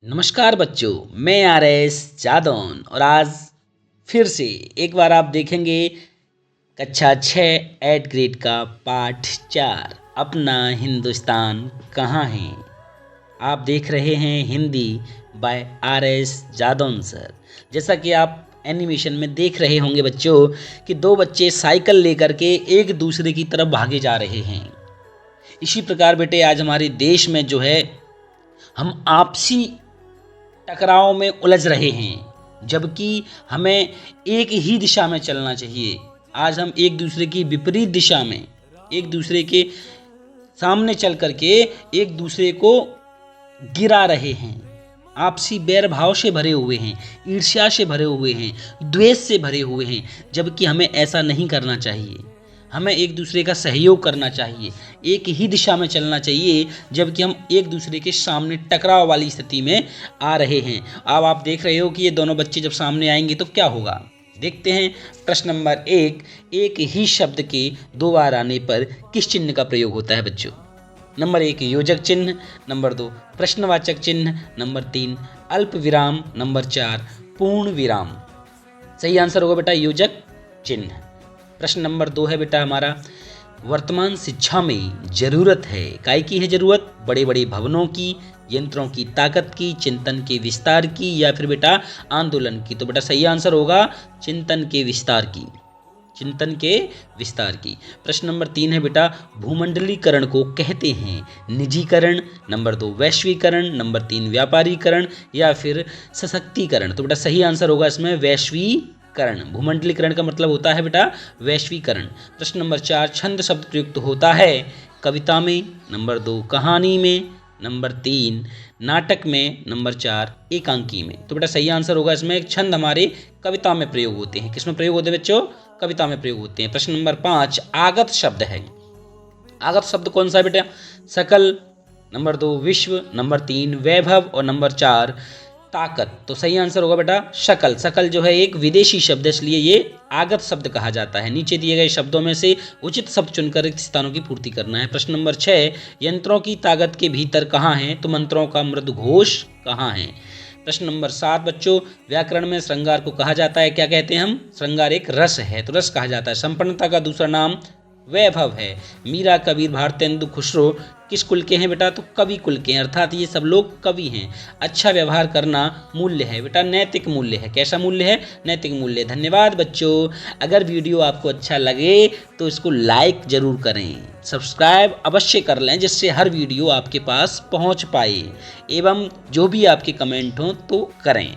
नमस्कार बच्चों, मैं आर.एस. जादौन और आज फिर से एक बार आप देखेंगे कक्षा 6 8 ग्रेड का पाठ 4 अपना हिंदुस्तान कहाँ है। आप देख रहे हैं Hindi by R S. Jadaun sir. जैसा कि आप एनिमेशन में देख रहे होंगे बच्चों कि दो बच्चे साइकिल लेकर के एक दूसरे की तरफ भागे जा रहे हैं। इसी प्रकार बेटे आज हमारे देश में जो है हम आपसी टकराव में उलझ रहे हैं, जबकि हमें एक ही दिशा में चलना चाहिए। आज हम एक दूसरे की विपरीत दिशा में, एक दूसरे के सामने चल करके एक दूसरे को गिरा रहे हैं। आपसी बैर भाव से भरे हुए हैं, ईर्ष्या से भरे हुए हैं, द्वेष से भरे हुए हैं, जबकि हमें ऐसा नहीं करना चाहिए। हमें एक दूसरे का सहयोग करना चाहिए, एक ही दिशा में चलना चाहिए, जबकि हम एक दूसरे के सामने टकराव वाली स्थिति में आ रहे हैं। अब आप देख रहे हो कि ये दोनों बच्चे जब सामने आएंगे तो क्या होगा। देखते हैं प्रश्न नंबर 1, एक ही शब्द के दो बार आने पर किस चिन्ह का प्रयोग होता है बच्चों। नंबर 1 योजक चिन्ह, नंबर 2 प्रश्नवाचक चिन्ह, नंबर 3 अल्प विराम, नंबर 4 पूर्ण विराम। सही आंसर होगा बेटा योजक चिन्ह। प्रश्न नंबर 2 है बेटा हमारा, वर्तमान शिक्षा में जरूरत है, काय की है जरूरत, बड़े बड़े भवनों की, यंत्रों की ताकत की, चिंतन के विस्तार की, या फिर बेटा आंदोलन की। तो बेटा सही आंसर होगा चिंतन के विस्तार की, चिंतन के विस्तार की। प्रश्न नंबर 3 है बेटा, भूमंडलीकरण को कहते हैं निजीकरण, नंबर 2 वैश्वीकरण, नंबर 3 व्यापारीकरण, या फिर सशक्तिकरण। तो बेटा सही आंसर होगा इसमें वैश्वीकरण। भूमंडलीकरण का मतलब होता है बेटा वैश्वीकरण। प्रश्न नंबर 4 छंद शब्द प्रयुक्त होता है कविता में, नंबर 2 कहानी में, नंबर 3 नाटक में, नंबर 4 एकांकी में। तो बेटा सही आंसर होगा इसमें छंद हमारे कविता में प्रयोग होते हैं। किसमें प्रयोग होते हैं बच्चों? कविता में प्रयोग होते हैं। प्रश्न नंबर 5 आगत शब्द है। आगत शब्द कौन सा है बेटा? सकल, नंबर 2 विश्व, नंबर 3 वैभव और नंबर 4 ताकत। तो सही आंसर होगा बेटा शकल। सकल जो है एक विदेशी शब्द है, इसलिए ये आगत शब्द कहा जाता है। नीचे दिए गए शब्दों में से उचित शब्द चुनकर रिक्त स्थानों की पूर्ति करना है। प्रश्न नंबर 6 यंत्रों की ताकत के भीतर कहाँ है? तो मंत्रों का मृदु घोष कहाँ है? प्रश्न नंबर 7 बच्चों, व्याकरण में श्रृंगार को कहा जाता है, क्या कहते हैं हम? श्रृंगार एक रस है, तो रस कहा जाता है। संपन्नता का दूसरा नाम वैभव है। मीरा, कबीर, भारतेंदु, खुसरो किस कुल के हैं बेटा? तो कवि कुल के हैं, अर्थात ये सब लोग कवि हैं। अच्छा व्यवहार करना मूल्य है बेटा, नैतिक मूल्य है। कैसा मूल्य है? नैतिक मूल्य। धन्यवाद बच्चों। अगर वीडियो आपको अच्छा लगे तो इसको लाइक जरूर करें, सब्सक्राइब अवश्य कर लें, जिससे हर वीडियो आपके पास पहुंच पाए, एवं जो भी आपके कमेंट हों तो करें।